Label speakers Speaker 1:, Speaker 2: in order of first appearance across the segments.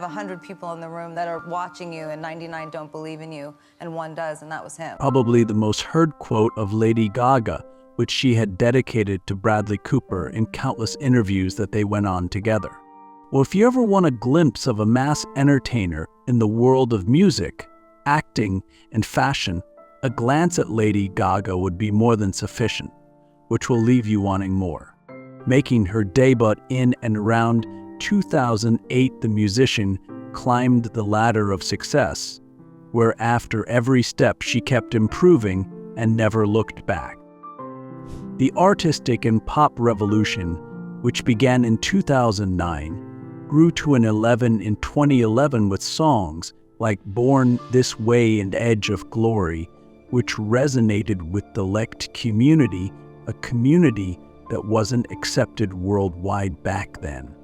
Speaker 1: 100 people in the room that are watching you and 99 don't believe in you and one does, and that was him.
Speaker 2: Probably the most heard quote of Lady Gaga, which she had dedicated to Bradley Cooper in countless interviews that they went on together. Well, if you ever want a glimpse of a mass entertainer in the world of music, acting, and fashion, a glance at Lady Gaga would be more than sufficient, which will leave you wanting more. Making her debut in and around 2008, the musician climbed the ladder of success, where after every step she kept improving and never looked back. The artistic and pop revolution, which began in 2009, grew to an 11 in 2011 with songs like Born This Way and Edge of Glory, which resonated with the elect community, a community that wasn't accepted worldwide back then.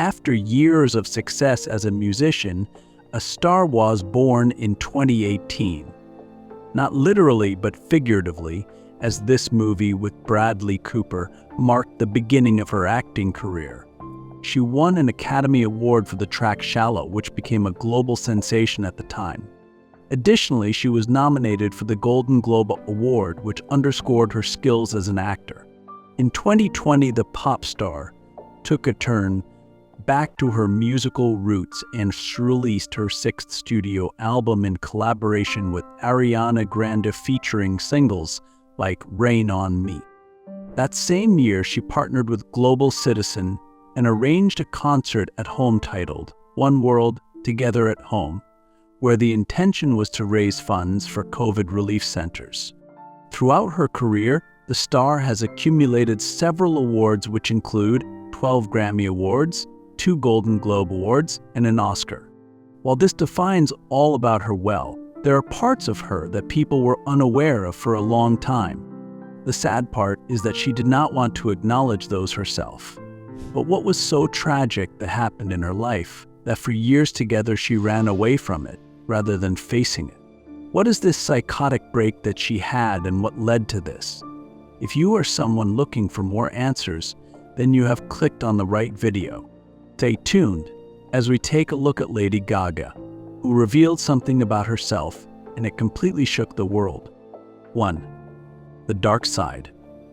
Speaker 2: After years of success as a musician, a star was born in 2018. Not literally, but figuratively, as this movie with Bradley Cooper marked the beginning of her acting career. She won an Academy Award for the track Shallow, which became a global sensation at the time. Additionally, she was nominated for the Golden Globe Award, which underscored her skills as an actor. In 2020, the pop star took a turn back to her musical roots and released her sixth studio album in collaboration with Ariana Grande, featuring singles like Rain on Me. That same year, she partnered with Global Citizen and arranged a concert at home titled One World, Together at Home, where the intention was to raise funds for COVID relief centers. Throughout her career, the star has accumulated several awards, which include 12 Grammy Awards, 2 Golden Globe Awards, and an Oscar. While this defines all about her well, there are parts of her that people were unaware of for a long time. The sad part is that she did not want to acknowledge those herself. But what was so tragic that happened in her life that for years together she ran away from it rather than facing it? What is this psychotic break that she had, and what led to this? If you are someone looking for more answers, then you have clicked on the right video. Stay tuned as we take a look at Lady Gaga, who revealed something about herself, and it completely shook the world. 1. The dark side.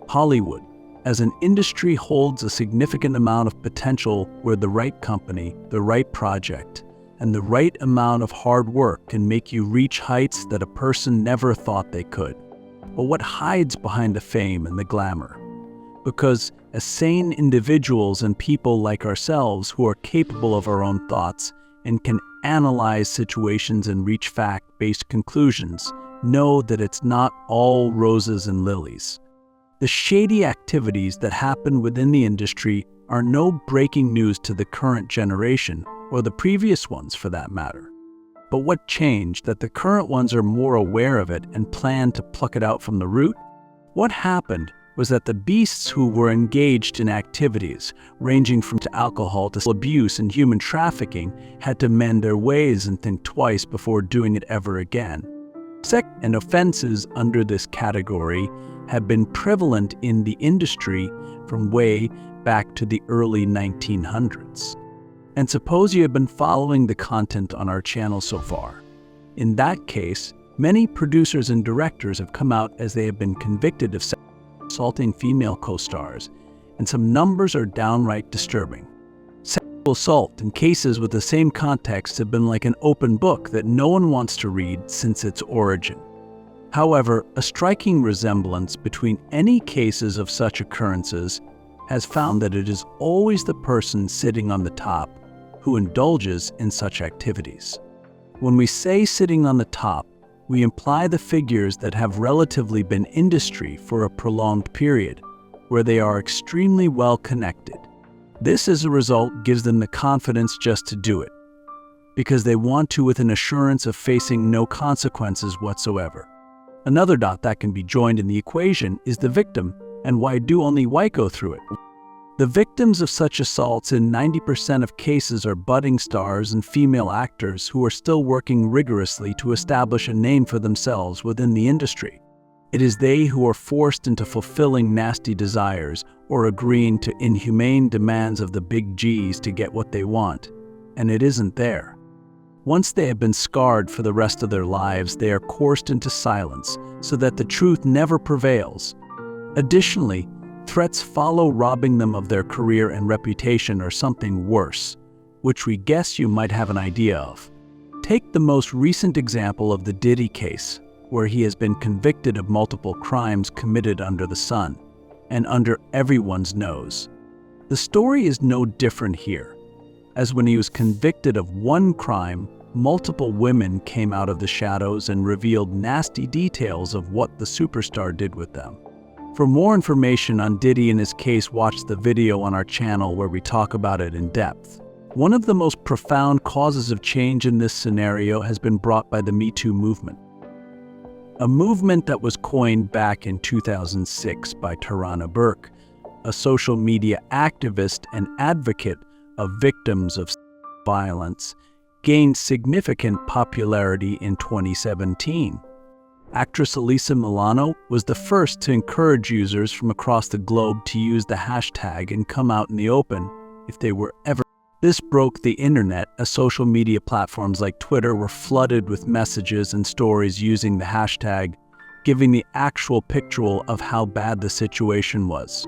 Speaker 2: Hollywood, as an industry, holds a significant amount of potential where the right company, the right project, and the right amount of hard work can make you reach heights that a person never thought they could. But what hides behind the fame and the glamour? Because as sane individuals and people like ourselves who are capable of our own thoughts and can analyze situations and reach fact-based conclusions, know that it's not all roses and lilies. The shady activities that happen within the industry are no breaking news to the current generation, or the previous ones for that matter. But what changed that the current ones are more aware of it and plan to pluck it out from the root? What happened was that the beasts who were engaged in activities ranging from alcohol to abuse and human trafficking had to mend their ways and think twice before doing it ever again. And offenses under this category have been prevalent in the industry from way back to the early 1900s. And suppose you have been following the content on our channel so far. In that case, many producers and directors have come out as they have been convicted of assaulting female co-stars, and some numbers are downright disturbing. Sexual assault in cases with the same context have been like an open book that no one wants to read since its origin. However, a striking resemblance between any cases of such occurrences has found that it is always the person sitting on the top who indulges in such activities. When we say sitting on the top, we imply the figures that have relatively been industry for a prolonged period, where they are extremely well connected. This, as a result, gives them the confidence just to do it, because they want to with an assurance of facing no consequences whatsoever. Another dot that can be joined in the equation is the victim, and why do only white go through it? The victims of such assaults in 90% of cases are budding stars and female actors who are still working rigorously to establish a name for themselves within the industry. It is they who are forced into fulfilling nasty desires or agreeing to inhumane demands of the big G's to get what they want. and it isn't there. Once they have been scarred for the rest of their lives, they are coerced into silence so that the truth never prevails. Additionally, threats follow, robbing them of their career and reputation, or something worse, which we guess you might have an idea of. Take the most recent example of the Diddy case, where he has been convicted of multiple crimes committed under the sun, and under everyone's nose. The story is no different here, as when he was convicted of one crime, multiple women came out of the shadows and revealed nasty details of what the superstar did with them. For more information on Diddy and his case, watch the video on our channel where we talk about it in depth. One of the most profound causes of change in this scenario has been brought by the Me Too movement. A movement that was coined back in 2006 by Tarana Burke, a social media activist and advocate of victims of violence, gained significant popularity in 2017. Actress Alyssa Milano was the first to encourage users from across the globe to use the hashtag and come out in the open if they were ever. This broke the internet, as social media platforms like Twitter were flooded with messages and stories using the hashtag, giving the actual picture of how bad the situation was.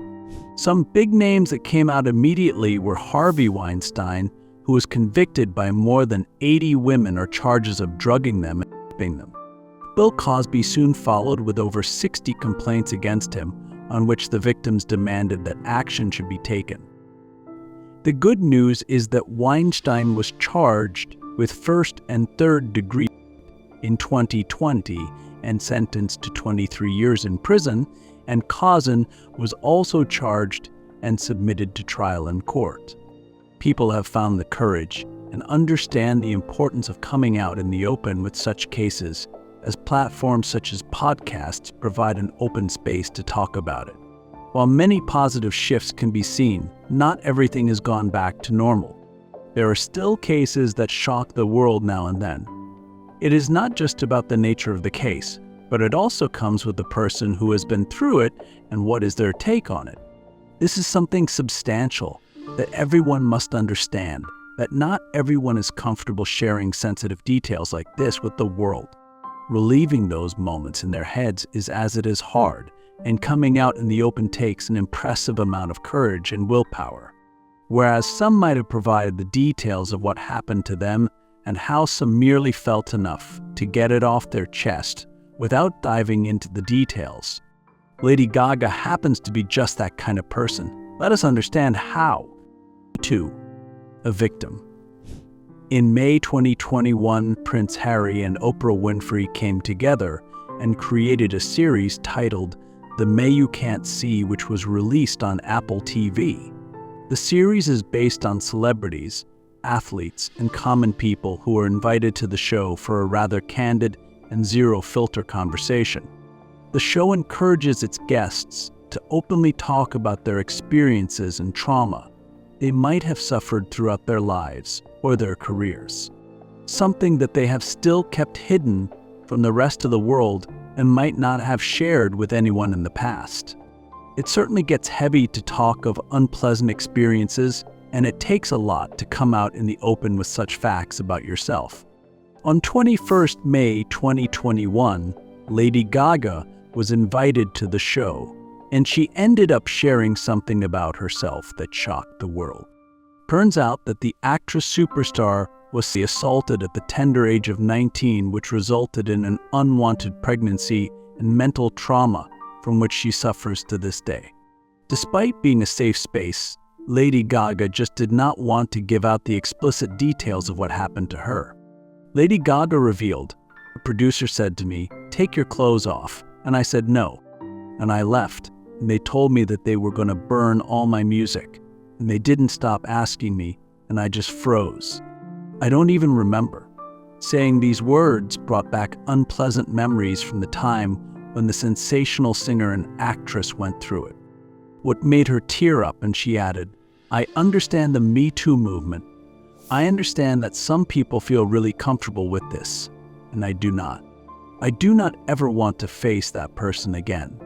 Speaker 2: Some big names that came out immediately were Harvey Weinstein, who was convicted by more than 80 women on charges of drugging them and raping them. Bill Cosby soon followed with over 60 complaints against him, on which the victims demanded that action should be taken. The good news is that Weinstein was charged with first and third degree in 2020 and sentenced to 23 years in prison, and Kazan was also charged and submitted to trial in court. People have found the courage and understand the importance of coming out in the open with such cases, as platforms such as podcasts provide an open space to talk about it. While many positive shifts can be seen, not everything has gone back to normal. There are still cases that shock the world now and then. It is not just about the nature of the case, but it also comes with the person who has been through it and what is their take on it. This is something substantial that everyone must understand, that not everyone is comfortable sharing sensitive details like this with the world. Relieving those moments in their heads is as it is hard, and coming out in the open takes an impressive amount of courage and willpower. Whereas some might have provided the details of what happened to them and how some merely felt enough to get it off their chest without diving into the details. Lady Gaga happens to be just that kind of person. Let us understand how. 2. A victim. In May 2021, Prince Harry and Oprah Winfrey came together and created a series titled The May You Can't See, which was released on Apple TV. The series is based on celebrities, athletes, and common people who are invited to the show for a rather candid and zero-filter conversation. The show encourages its guests to openly talk about their experiences and trauma they might have suffered throughout their lives or their careers, something that they have still kept hidden from the rest of the world and might not have shared with anyone in the past. It certainly gets heavy to talk of unpleasant experiences, and it takes a lot to come out in the open with such facts about yourself. On 21st May 2021, Lady Gaga was invited to the show, and she ended up sharing something about herself that shocked the world. Turns out that the actress superstar was assaulted at the tender age of 19, which resulted in an unwanted pregnancy and mental trauma from which she suffers to this day. Despite being a safe space, Lady Gaga just did not want to give out the explicit details of what happened to her. Lady Gaga revealed, "The producer said to me, 'Take your clothes off,' and I said no. And I left, and they told me that they were going to burn all my music, and they didn't stop asking me, and I just froze. I don't even remember." Saying these words brought back unpleasant memories from the time when the sensational singer and actress went through it. What made her tear up, and she added, "I understand the Me Too movement. I understand that some people feel really comfortable with this, and I do not. I do not ever want to face that person again."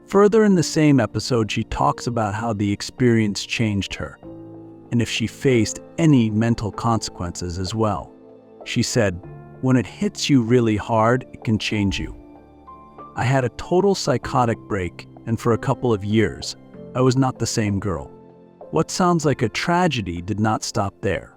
Speaker 2: Further in the same episode, she talks about how the experience changed her. and if she faced any mental consequences as well. She said, "When it hits you really hard, it can change you." I had a total psychotic break, and for a couple of years, I was not the same girl. What sounds like a tragedy did not stop there.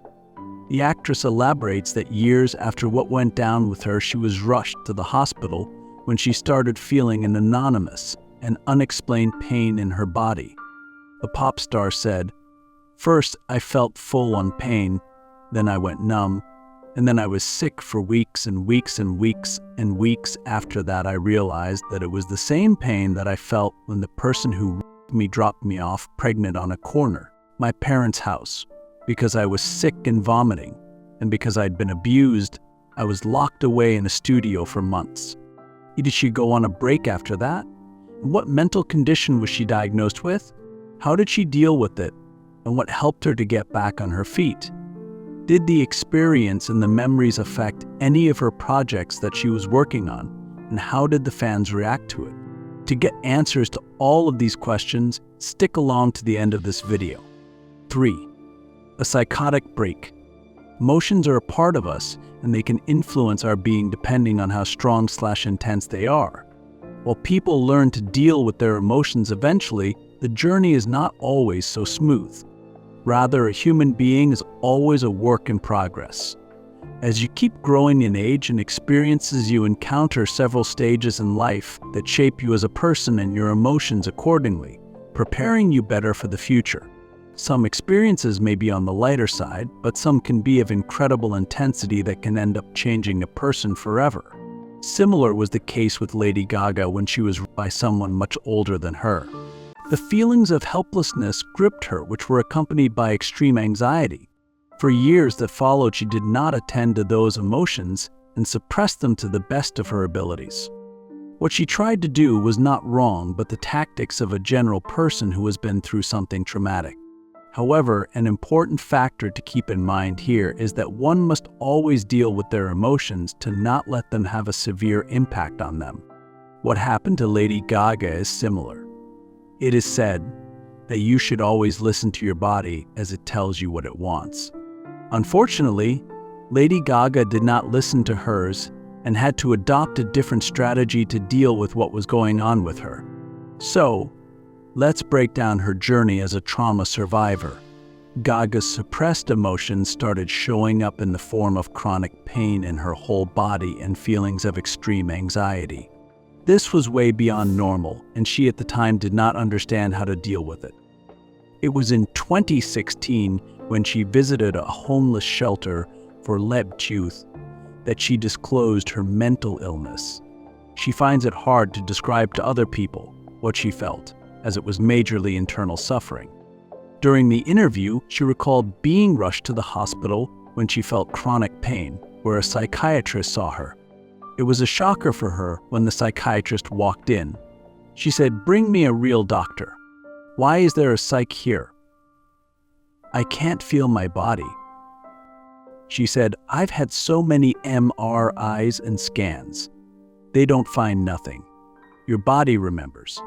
Speaker 2: The actress elaborates that years after what went down with her, she was rushed to the hospital when she started feeling an anonymous and unexplained pain in her body. The pop star said, "First, I felt full on pain, then I went numb, and then I was sick for weeks and weeks and weeks and weeks. After that, I realized that it was the same pain that I felt when the person who raped me dropped me off pregnant on a corner, my parents' house, because I was sick and vomiting, and because I'd been abused, I was locked away in a studio for months." Did she go on a break after that? And what mental condition was she diagnosed with? How did she deal with it? And what helped her to get back on her feet? Did the experience and the memories affect any of her projects that she was working on? And how did the fans react to it? To get answers to all of these questions, stick along to the end of this video. 3. A psychotic break. Emotions are a part of us, and they can influence our being depending on how strong/intense they are. While people learn to deal with their emotions eventually, the journey is not always so smooth. Rather, a human being is always a work in progress. As you keep growing in age and experiences, you encounter several stages in life that shape you as a person and your emotions accordingly, preparing you better for the future. Some experiences may be on the lighter side, but some can be of incredible intensity that can end up changing a person forever. Similar was the case with Lady Gaga when she was raped by someone much older than her. The feelings of helplessness gripped her, which were accompanied by extreme anxiety. For years that followed, she did not attend to those emotions and suppressed them to the best of her abilities. What she tried to do was not wrong, but the tactics of a general person who has been through something traumatic. However, an important factor to keep in mind here is that one must always deal with their emotions to not let them have a severe impact on them. What happened to Lady Gaga is similar. It is said that you should always listen to your body as it tells you what it wants. Unfortunately, Lady Gaga did not listen to hers and had to adopt a different strategy to deal with what was going on with her. So, let's break down her journey as a trauma survivor. Gaga's suppressed emotions started showing up in the form of chronic pain in her whole body and feelings of extreme anxiety. This was way beyond normal, and she at the time did not understand how to deal with it. It was in 2016, when she visited a homeless shelter for lebbed youth, that she disclosed her mental illness. She finds it hard to describe to other people what she felt, as it was majorly internal suffering. During the interview, she recalled being rushed to the hospital when she felt chronic pain, where a psychiatrist saw her. It was a shocker for her when the psychiatrist walked in. She said, "Bring me a real doctor. Why is there a psych here? I can't feel my body." She said, "I've had so many MRIs and scans. They don't find nothing. Your body remembers.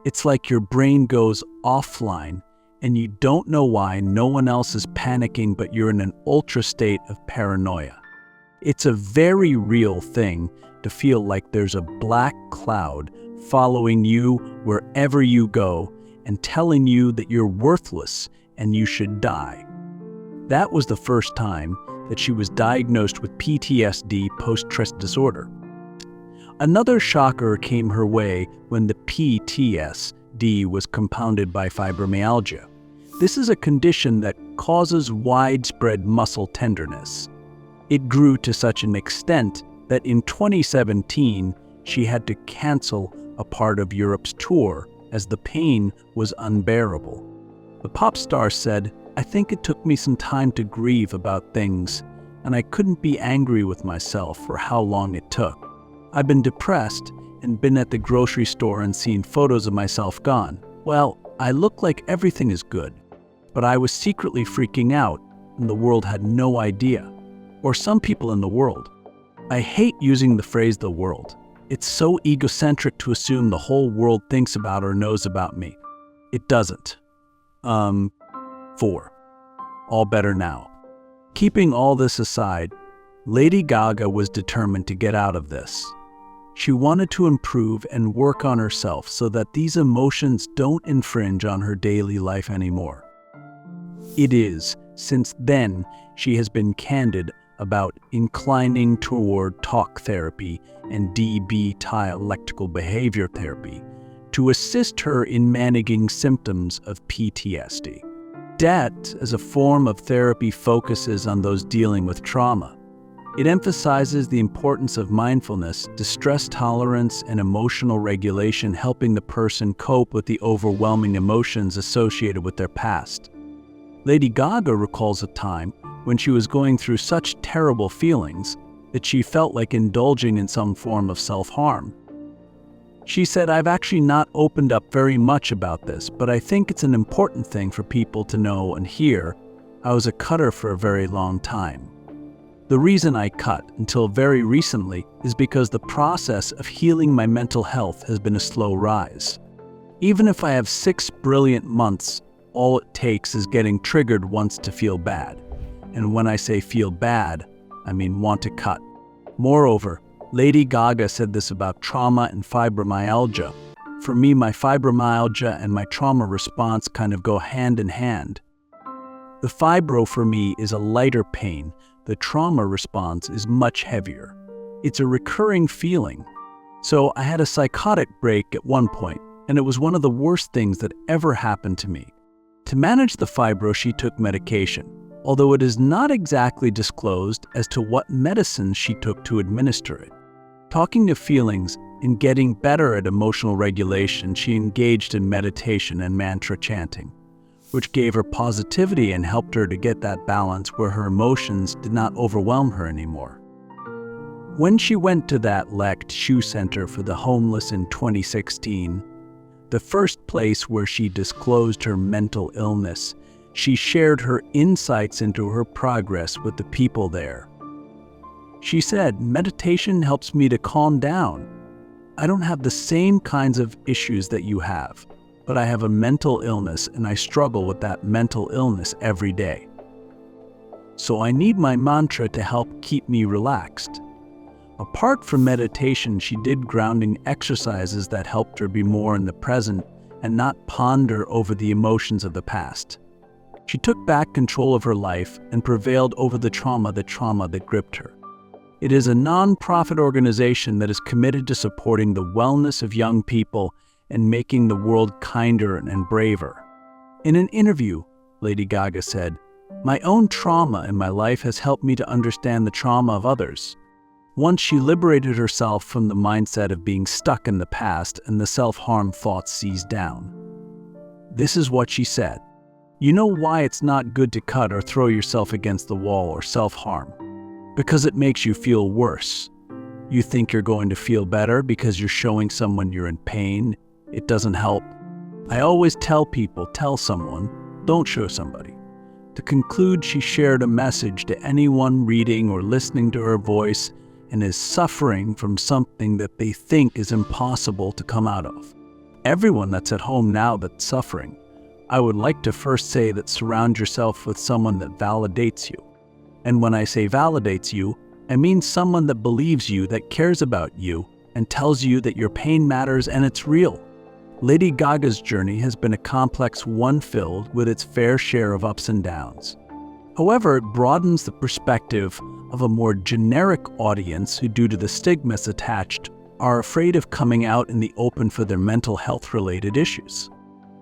Speaker 2: It's like your brain goes offline and you don't know why. No one else is panicking, but you're in an ultra state of paranoia. It's a very real thing to feel like there's a black cloud following you wherever you go and telling you that you're worthless and you should die." That was the first time that she was diagnosed with PTSD, post-stress disorder. Another shocker came her way when the PTSD was compounded by fibromyalgia. This is a condition that causes widespread muscle tenderness. It grew to such an extent that in 2017, she had to cancel a part of Europe's tour as the pain was unbearable. The pop star said, "I think it took me some time to grieve about things, and I couldn't be angry with myself for how long it took. I've been depressed and been at the grocery store and seen photos of myself gone. Well, I look like everything is good, but I was secretly freaking out, and the world had no idea. Or some people in the world. I hate using the phrase the world. It's so egocentric to assume the whole world thinks about or knows about me. It doesn't." 4. all better now. Keeping all this aside, Lady Gaga was determined to get out of this. She wanted to improve and work on herself so that these emotions don't infringe on her daily life anymore. It is, since then, she has been candid about inclining toward talk therapy and DB dialectical behavior therapy to assist her in managing symptoms of PTSD. DET, as a form of therapy, focuses on those dealing with trauma. It emphasizes the importance of mindfulness, distress tolerance, and emotional regulation, helping the person cope with the overwhelming emotions associated with their past. Lady Gaga recalls a time when she was going through such terrible feelings that she felt like indulging in some form of self-harm. She said, "I've actually not opened up very much about this, but I think it's an important thing for people to know and hear. I was a cutter for a very long time. The reason I cut until very recently is because the process of healing my mental health has been a slow rise. Even if I have 6 brilliant months, all it takes is getting triggered once to feel bad. And when I say feel bad, I mean want to cut." Moreover, Lady Gaga said this about trauma and fibromyalgia. "For me, my fibromyalgia and my trauma response kind of go hand in hand. The fibro for me is a lighter pain. The trauma response is much heavier. It's a recurring feeling. So I had a psychotic break at one point, and it was one of the worst things that ever happened to me. To manage the fibro, she took medication, although it is not exactly disclosed as to what medicines she took to administer it. Talking to feelings and getting better at emotional regulation, she engaged in meditation and mantra chanting, which gave her positivity and helped her to get that balance where her emotions did not overwhelm her anymore. When she went to that Lect Shoe Center for the Homeless in 2016, the first place where she disclosed her mental illness, she shared her insights into her progress with the people there. She said, "Meditation helps me to calm down. I don't have the same kinds of issues that you have, but I have a mental illness and I struggle with that mental illness every day. So I need my mantra to help keep me relaxed." Apart from meditation, she did grounding exercises that helped her be more in the present and not ponder over the emotions of the past. She took back control of her life and prevailed over the trauma that gripped her. It is a non-profit organization that is committed to supporting the wellness of young people and making the world kinder and braver. In an interview, Lady Gaga said, "My own trauma in my life has helped me to understand the trauma of others." Once she liberated herself from the mindset of being stuck in the past and the self-harm thoughts seized down. This is what she said. "You know why it's not good to cut or throw yourself against the wall or self-harm? Because it makes you feel worse. You think you're going to feel better because you're showing someone you're in pain. It doesn't help. I always tell people, tell someone, don't show somebody." To conclude, she shared a message to anyone reading or listening to her voice and is suffering from something that they think is impossible to come out of. Everyone that's at home now that's suffering, I would like to first say that surround yourself with someone that validates you. And when I say validates you, I mean someone that believes you, that cares about you, and tells you that your pain matters and it's real. Lady Gaga's journey has been a complex one filled with its fair share of ups and downs. However, it broadens the perspective of a more generic audience who, due to the stigmas attached, are afraid of coming out in the open for their mental health-related issues.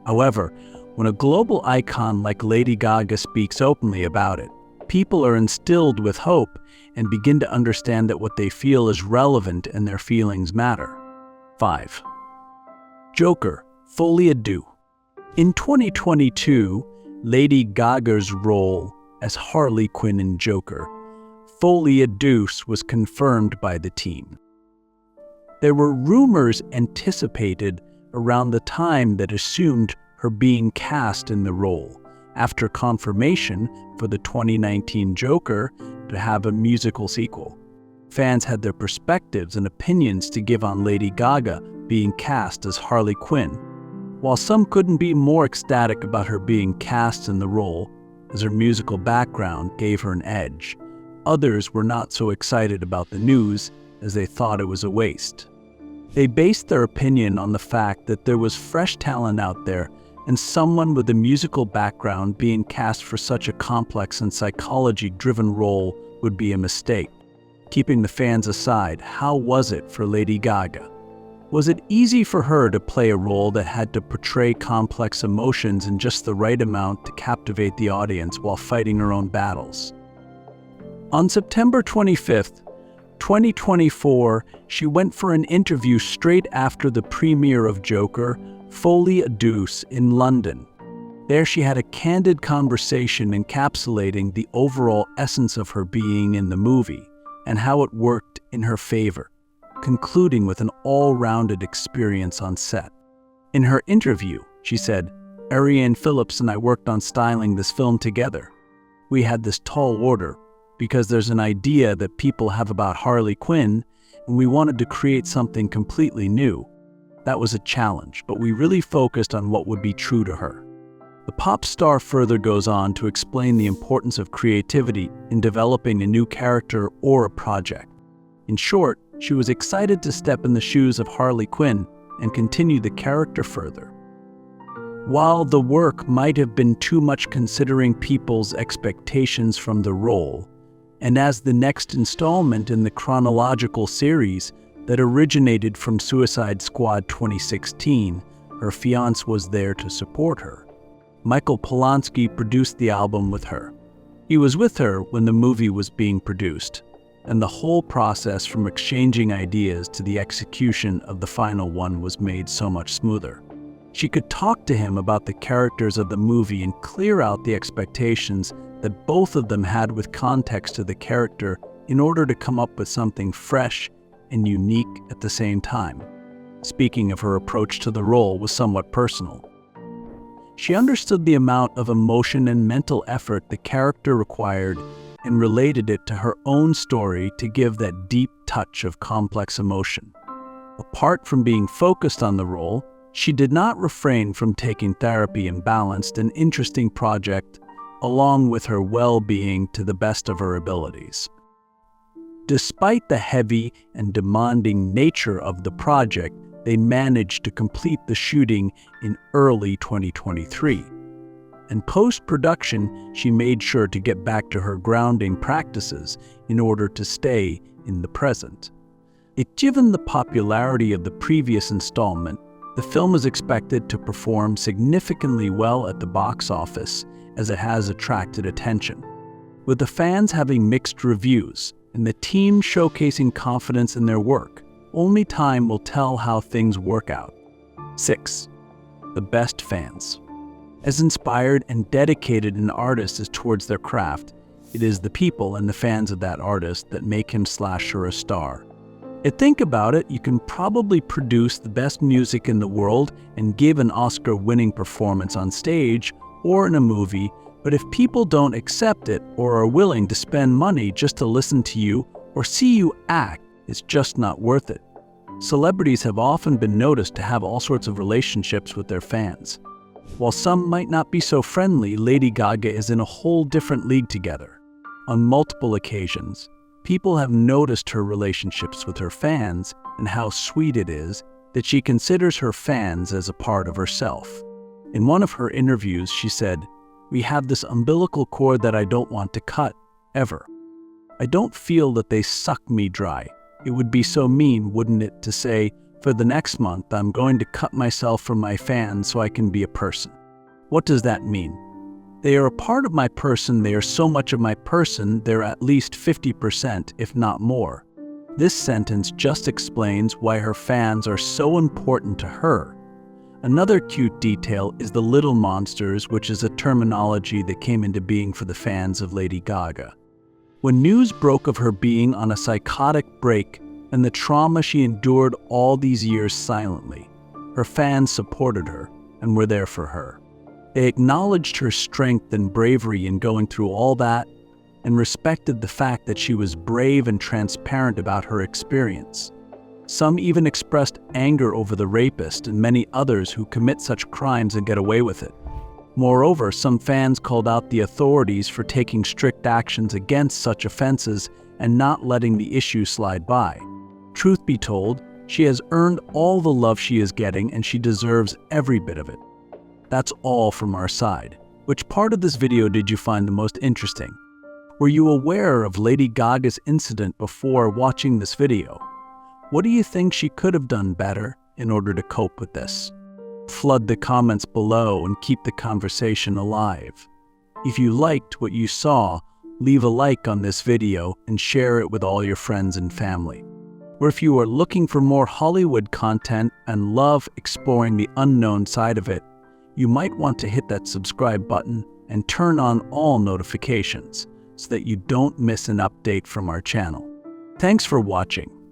Speaker 2: However, when a global icon like Lady Gaga speaks openly about it, people are instilled with hope and begin to understand that what they feel is relevant and their feelings matter. 5. Joker, Folie à Deux. In 2022, Lady Gaga's role as Harley Quinn in Joker, Folie à Deux, was confirmed by the team. There were rumors anticipated around the time that assumed her being cast in the role, after confirmation for the 2019 Joker to have a musical sequel. Fans had their perspectives and opinions to give on Lady Gaga being cast as Harley Quinn. While some couldn't be more ecstatic about her being cast in the role, as her musical background gave her an edge. Others were not so excited about the news, as they thought it was a waste. They based their opinion on the fact that there was fresh talent out there, and someone with a musical background being cast for such a complex and psychology-driven role would be a mistake. Keeping the fans aside, how was it for Lady Gaga? Was it easy for her to play a role that had to portray complex emotions in just the right amount to captivate the audience while fighting her own battles? On September 25th, 2024, she went for an interview straight after the premiere of Joker, Folie à Deux, in London. There she had a candid conversation encapsulating the overall essence of her being in the movie and how it worked in her favor, concluding with an all-rounded experience on set. In her interview, she said, "Ariane Phillips and I worked on styling this film together. We had this tall order because there's an idea that people have about Harley Quinn, and we wanted to create something completely new. That was a challenge, but we really focused on what would be true to her." The pop star further goes on to explain the importance of creativity in developing a new character or a project. In short, she was excited to step in the shoes of Harley Quinn and continue the character further. While the work might have been too much considering people's expectations from the role, and as the next installment in the chronological series that originated from Suicide Squad 2016, her fiancé was there to support her. Michael Polanski produced the album with her. He was with her when the movie was being produced, and the whole process from exchanging ideas to the execution of the final one was made so much smoother. She could talk to him about the characters of the movie and clear out the expectations that both of them had with context to the character in order to come up with something fresh and unique at the same time. Speaking of her approach to the role was somewhat personal. She understood the amount of emotion and mental effort the character required and related it to her own story to give that deep touch of complex emotion. Apart from being focused on the role, she did not refrain from taking therapy and balanced an interesting project along with her well-being to the best of her abilities. Despite the heavy and demanding nature of the project, they managed to complete the shooting in early 2023. In post-production, she made sure to get back to her grounding practices in order to stay in the present. Given the popularity of the previous installment, the film is expected to perform significantly well at the box office as it has attracted attention. With the fans having mixed reviews and the team showcasing confidence in their work, only time will tell how things work out. 6. The best fans. As inspired and dedicated an artist is towards their craft, it is the people and the fans of that artist that make him/her a star. Think about it, you can probably produce the best music in the world and give an Oscar-winning performance on stage or in a movie, but if people don't accept it or are willing to spend money just to listen to you or see you act, it's just not worth it. Celebrities have often been noticed to have all sorts of relationships with their fans. While some might not be so friendly, Lady Gaga is in a whole different league together. On multiple occasions, people have noticed her relationships with her fans and how sweet it is that she considers her fans as a part of herself. In one of her interviews, she said, "We have this umbilical cord that I don't want to cut, ever. I don't feel that they suck me dry. It would be so mean, wouldn't it, to say, for the next month I'm going to cut myself from my fans so I can be a person. What does that mean? They are a part of my person, they are so much of my person, they're at least 50%, if not more." This sentence just explains why her fans are so important to her. Another cute detail is the Little Monsters, which is a terminology that came into being for the fans of Lady Gaga. When news broke of her being on a psychotic break and the trauma she endured all these years silently, her fans supported her and were there for her. They acknowledged her strength and bravery in going through all that and respected the fact that she was brave and transparent about her experience. Some even expressed anger over the rapist and many others who commit such crimes and get away with it. Moreover, some fans called out the authorities for taking strict actions against such offenses and not letting the issue slide by. Truth be told, she has earned all the love she is getting and she deserves every bit of it. That's all from our side. Which part of this video did you find the most interesting? Were you aware of Lady Gaga's incident before watching this video? What do you think she could have done better in order to cope with this? Flood the comments below and keep the conversation alive. If you liked what you saw, leave a like on this video and share it with all your friends and family. Or if you are looking for more Hollywood content and love exploring the unknown side of it, you might want to hit that subscribe button and turn on all notifications so that you don't miss an update from our channel. Thanks for watching.